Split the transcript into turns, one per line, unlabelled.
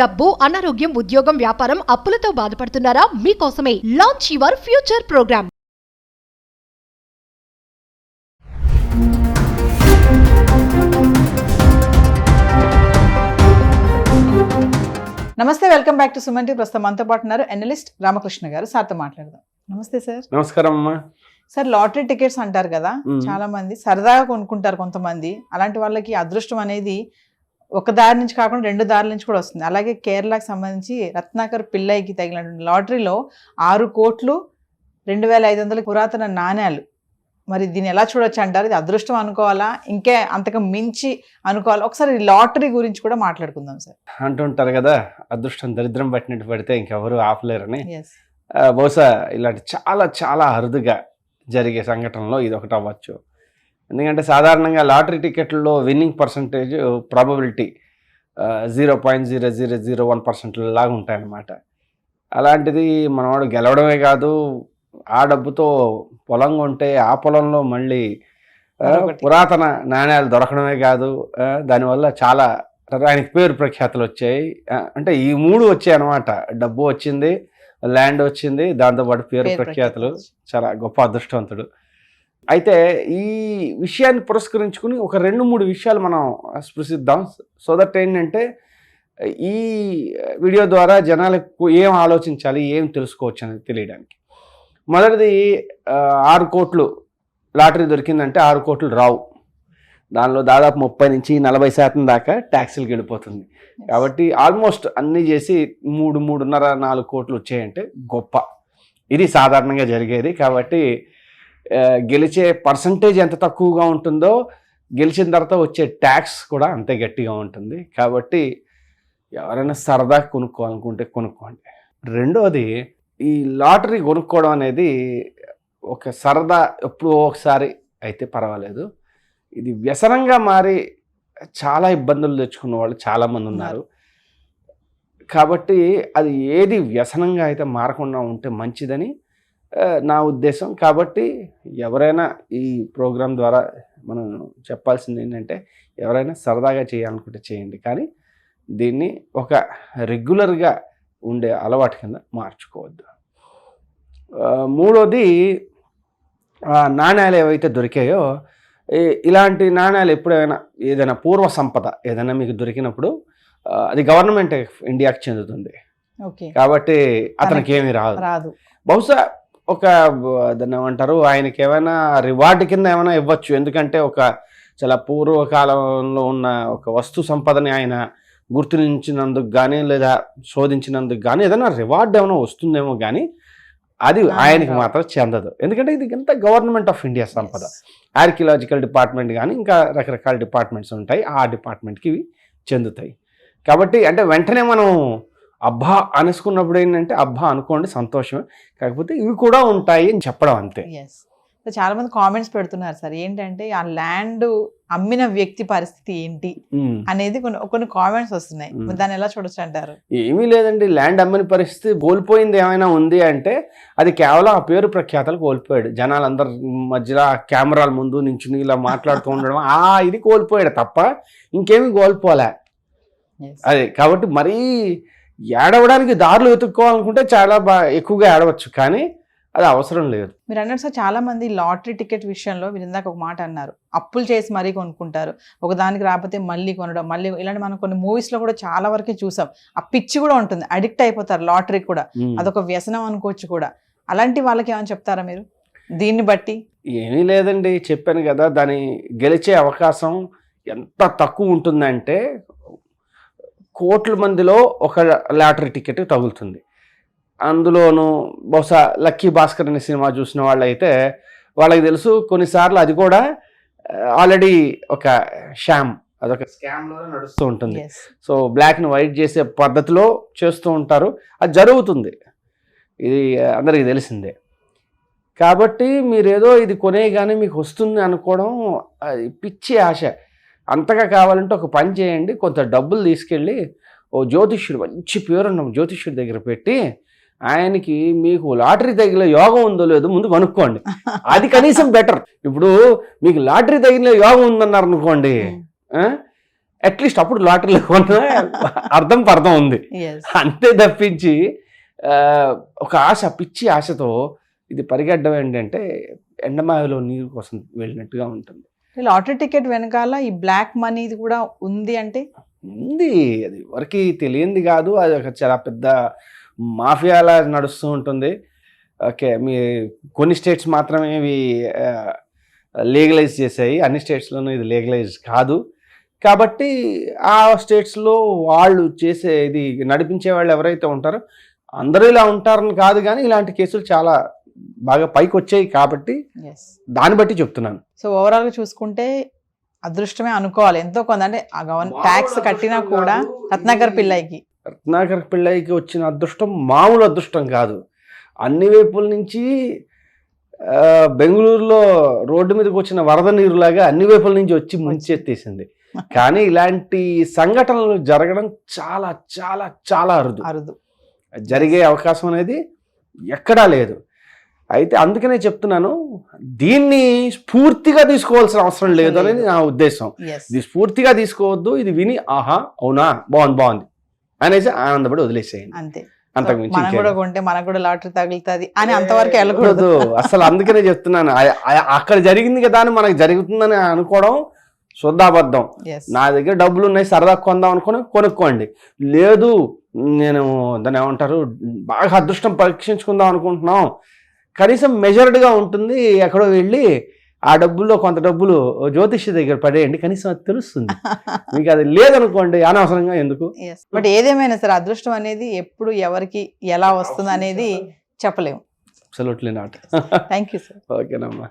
డబ్బు, అనారోగ్యం, ఉద్యోగం, వ్యాపారం, అప్పులతో బాధపడుతున్నారా? మీకోసమే లాంచ్ యువర్ ఫ్యూచర్ ప్రోగ్రామ్.
నమస్తే, welcome back to Suman TV. ప్రస్తుతం మనతో పాటు ఉన్నారు ఎనలిస్ట్ రామకృష్ణ గారు. సార్తో మాట్లాడదాం. నమస్తే సార్.
నమస్కారం అమ్మా.
సార్, లాటరీ టికెట్స్ అంటారు కదా, చాలా మంది సరదాగా కొనుక్కుంటారు. కొంతమంది అలాంటి వాళ్ళకి అదృష్టం అనేది ఒక దారి నుంచి కాకుండా రెండు దారుల నుంచి కూడా వస్తుంది. అలాగే కేరళకు సంబంధించి రత్నాకర్ పిల్లైకి తగిలిన లాటరీలో 6,02,500 పురాతన నాణ్యాలు. మరి దీన్ని ఎలా చూడొచ్చు అంటారు? ఇది అదృష్టం అనుకోవాలా, ఇంకే అంతకు మించి అనుకోవాలా? ఒకసారి లాటరీ గురించి కూడా మాట్లాడుకుందాం సార్.
అంటుంటారు కదా, అదృష్టం దరిద్రం పట్టినట్టు పడితే ఇంకెవరు ఆపలేరని. బహుశా ఇలాంటి చాలా చాలా అరుదుగా జరిగే సంఘటనలో ఇది ఒకటి అవ్వచ్చు. ఎందుకంటే సాధారణంగా లాటరీ టికెట్లలో విన్నింగ్ పర్సంటేజ్ ప్రాబబిలిటీ 0.0001% లాగా ఉంటాయన్నమాట. అలాంటిది మనవాడు గెలవడమే కాదు, ఆ డబ్బుతో పొలం కొంటే ఆ పొలంలో మళ్ళీ పురాతన నాణ్యాలు దొరకడమే కాదు, దానివల్ల చాలా ఆయనకి పేరు ప్రఖ్యాతులు వచ్చాయి. అంటే ఈ మూడు వచ్చాయి అన్నమాట. డబ్బు వచ్చింది, ల్యాండ్ వచ్చింది, దాంతోపాటు పేరు ప్రఖ్యాతులు. చాలా గొప్ప అదృష్టవంతుడు. అయితే ఈ విషయాన్ని పురస్కరించుకుని ఒక 2-3 విషయాలు మనం స్పృశిద్దాం. సో దట్ ఏంటంటే ఈ వీడియో ద్వారా జనాలకు ఏం ఆలోచించాలి, ఏం తెలుసుకోవచ్చు అనేది తెలియడానికి. మొదటిది, 6 కోట్లు లాటరీ దొరికిందంటే 6 కోట్లు రావు. దానిలో దాదాపు 30-40% దాకా ట్యాక్సులకు వెళ్ళిపోతుంది. కాబట్టి ఆల్మోస్ట్ అన్నీ చేసి 3-3.5-4 కోట్లు వచ్చాయంటే గొప్ప. ఇది సాధారణంగా జరిగేది. కాబట్టి గెలిచే పర్సంటేజ్ ఎంత తక్కువగా ఉంటుందో గెలిచిన తర్వాత వచ్చే ట్యాక్స్ కూడా అంతే గట్టిగా ఉంటుంది. కాబట్టి ఎవరైనా సరదా కొనుక్కోవాలనుకుంటే కొనుక్కోండి. రెండోది, ఈ లాటరీ కొనుక్కోవడం అనేది ఒక సరదా, ఎప్పుడో ఒకసారి అయితే పర్వాలేదు. ఇది వ్యసనంగా మారి చాలా ఇబ్బందులు తెచ్చుకున్న వాళ్ళు చాలామంది ఉన్నారు. కాబట్టి అది ఏది వ్యసనంగా అయితే మారకుండా ఉంటే మంచిదని నా ఉద్దేశం. కాబట్టి ఎవరైనా ఈ ప్రోగ్రాం ద్వారా మనం చెప్పాల్సింది ఏంటంటే, ఎవరైనా సరదాగా చేయాలనుకుంటే చేయండి, కానీ దీన్ని ఒక రెగ్యులర్గా ఉండే అలవాటు కింద మార్చుకోవద్దు. మూడోది, నాణ్యాలు ఏవైతే దొరికాయో, ఇలాంటి నాణ్యాలు ఎప్పుడైనా ఏదైనా పూర్వ సంపద ఏదైనా మీకు దొరికినప్పుడు అది గవర్నమెంట్ ఆఫ్ ఇండియాకి చెందుతుంది. కాబట్టి అతనికి ఏమీ రాదు. బహుశా ఒక దాన్ని ఏమంటారు, ఆయనకి ఏమైనా రివార్డు కింద ఏమైనా ఇవ్వచ్చు. ఎందుకంటే ఒక చాలా పూర్వకాలంలో ఉన్న ఒక వస్తు సంపదని ఆయన గుర్తించినందుకు కానీ లేదా శోధించినందుకు కానీ ఏదైనా రివార్డు ఏమైనా వస్తుందేమో, కానీ అది ఆయనకి మాత్రం చెందదు. ఎందుకంటే ఇది ఇంత గవర్నమెంట్ ఆఫ్ ఇండియా సంపద. ఆర్కియలాజికల్ డిపార్ట్మెంట్ కానీ ఇంకా రకరకాల డిపార్ట్మెంట్స్ ఉంటాయి, ఆ డిపార్ట్మెంట్కి ఇవి చెందుతాయి. కాబట్టి అంటే వెంటనే మనం అబ్బా అనేసుకున్నప్పుడు ఏంటంటే, అబ్బా అనుకోండి, సంతోషమే, కాకపోతే ఇవి కూడా ఉంటాయి అని చెప్పడం అంతే.
చాలా మంది కామెంట్స్ పెడుతున్నారు సార్, ఏంటంటే ఆ ల్యాండ్ అమ్మిన వ్యక్తి పరిస్థితి ఏంటి అనేది కొన్ని కామెంట్స్ వస్తున్నాయి. దాన్ని ఎలా చూడొచ్చు అంటారు?
ఏమీ లేదండి, ల్యాండ్ అమ్మిన పరిస్థితి, కోల్పోయింది ఏమైనా ఉంది అంటే అది కేవలం ఆ పేరు ప్రఖ్యాతలు కోల్పోయాడు. జనాలందరి మధ్యలో కెమెరాల ముందు నించుని ఇలా మాట్లాడుతూ ఉండడం, ఇది కోల్పోయాడు తప్ప ఇంకేమీ కోల్పోలే. అదే కాబట్టి మరీ ఏడవడానికి దారులు వెతుక్కోవాలనుకుంటే చాలా ఎక్కువగా ఏడవచ్చు, కానీ అది అవసరం లేదు.
మీరు అన్నారు సార్, చాలా మంది లాటరీ టికెట్ విషయంలో మీరు ఇందాక ఒక మాట అన్నారు, అప్పులు చేసి మరీ కొనుక్కుంటారు, ఒకదానికి రాకపోతే మళ్ళీ కొనడం, మళ్ళీ ఇలాంటి మనం కొన్ని మూవీస్లో కూడా చాలా వరకే చూసాం. ఆ పిచ్చి కూడా ఉంటుంది, అడిక్ట్ అయిపోతారు లాటరీ కూడా, అదొక వ్యసనం అనుకోవచ్చు కూడా. అలాంటి వాళ్ళకి ఏమైనా చెప్తారా మీరు దీన్ని బట్టి?
ఏమీ లేదండి, చెప్పాను కదా, దాని గెలిచే అవకాశం ఎంత తక్కువ ఉంటుందంటే కోట్ల మందిలో ఒక లాటరీ టికెట్ తగులుతుంది. అందులోనూ బహుశా లక్కీ భాస్కర్ అనే సినిమా చూసిన వాళ్ళు అయితే వాళ్ళకి తెలుసు, కొన్నిసార్లు అది కూడా ఆల్రెడీ ఒక షామ్, అదొక స్కామ్లో నడుస్తూ ఉంటుంది. సో బ్లాక్ని వైట్ చేసే పద్ధతిలో చేస్తూ ఉంటారు, అది జరుగుతుంది, ఇది అందరికీ తెలిసిందే. కాబట్టి మీరేదో ఇది కొనేగానే మీకు వస్తుంది అనుకోవడం అది పిచ్చి ఆశ. అంతగా కావాలంటే ఒక పని చేయండి, కొంత డబ్బులు తీసుకెళ్ళి ఓ జ్యోతిష్యుడు, మంచి పేరున్న జ్యోతిష్యుడి దగ్గర పెట్టి ఆయనకి మీకు లాటరీ తగిలే యోగం ఉందో లేదో ముందు కనుక్కోండి. అది కనీసం బెటర్. ఇప్పుడు మీకు లాటరీ తగిలే యోగం ఉందన్నారు అనుకోండి, అట్లీస్ట్ అప్పుడు లాటరీలో కొన్న అర్థం పర్థం ఉంది.
ఎస్
అంతే తప్పించి ఒక ఆశ, పిచ్చి ఆశతో ఇది పరిగెట్టడం ఏంటంటే ఎండమావిలో నీరు కోసం వెళ్ళినట్టుగా ఉంటుంది.
లాటరీ టికెట్ వెనకాల ఈ బ్లాక్ మనీ కూడా ఉంది అంటే
ఉంది, అది ఎవరికి తెలియంది కాదు, అది ఒక చాలా పెద్ద మాఫియాలా నడుస్తూ ఉంటుంది. ఓకే, మీ కొన్ని స్టేట్స్ మాత్రమే ఇవి లీగలైజ్ చేశాయి, అన్ని స్టేట్స్లోనూ ఇది లీగలైజ్ కాదు. కాబట్టి ఆ స్టేట్స్లో వాళ్ళు చేసే ఇది నడిపించే వాళ్ళు ఎవరైతే ఉంటారో అందరూ ఇలా ఉంటారని కాదు, కానీ ఇలాంటి కేసులు చాలా బాగా పైకి వచ్చాయి కాబట్టి
ఎస్.
దాన్ని బట్టి చెప్తున్నాను.
సో ఓవరాల్ గా చూసుకుంటే అదృష్టమే అనుకోవాలి ఎంతో కొంత, అంటే ఆ ట్యాక్స్ కట్టినా కూడా రత్నాకర్ పిల్లయ్యకి
రత్నాకర్ పిల్లయ్యకి వచ్చిన అదృష్టం మామూలు అదృష్టం కాదు. అన్ని వైపుల నుంచి బెంగళూరులో రోడ్డు మీదకి వచ్చిన వరద నీరులాగా అన్ని వైపుల నుంచి వచ్చి ముంచెత్తేసింది. కానీ ఇలాంటి సంఘటనలు జరగడం చాలా చాలా చాలా అరుదు. జరిగే అవకాశం అనేది ఎక్కడా లేదు. అయితే అందుకనే చెప్తున్నాను, దీన్ని స్ఫూర్తిగా తీసుకోవాల్సిన అవసరం లేదు అనేది నా ఉద్దేశం. ఇది స్ఫూర్తిగా తీసుకోవద్దు, ఇది విని ఆహా అవునా బాగుంది అనేసి ఆనందపడి వదిలేసేయండి.
అంతే.
అంతకుమించి
కొంటే మనకు కూడా లాటరీ తగులుతుంది అని అంతవరకు వెళ్ళకూడదు
అసలు. అందుకనే చెప్తున్నాను, అక్కడ జరిగింది కదా అని మనకు జరుగుతుందని అనుకోవడం శుద్ధాబద్ధం. నా దగ్గర డబ్బులు ఉన్నాయి సరదా కొందాం అనుకుని కొనుక్కోండి, లేదు నేను దాన్ని ఏమంటారు బాగా అదృష్టం పరీక్షించుకుందాం అనుకుంటున్నాం, కనీసం మెజర్డ్గా ఉంటుంది, ఎక్కడో వెళ్ళి ఆ డబ్బుల్లో కొంత డబ్బులు జ్యోతిష్య దగ్గర పడేయండి, కనీసం అది తెలుస్తుంది. మీకు అది లేదనుకోండి అనవసరంగా ఎందుకు.
బట్ ఏదేమైనా సరే అదృష్టం అనేది ఎప్పుడు ఎవరికి ఎలా వస్తుంది అనేది చెప్పలేము.
Absolutely not.
Thank you sir.
ఓకేనమ్మా.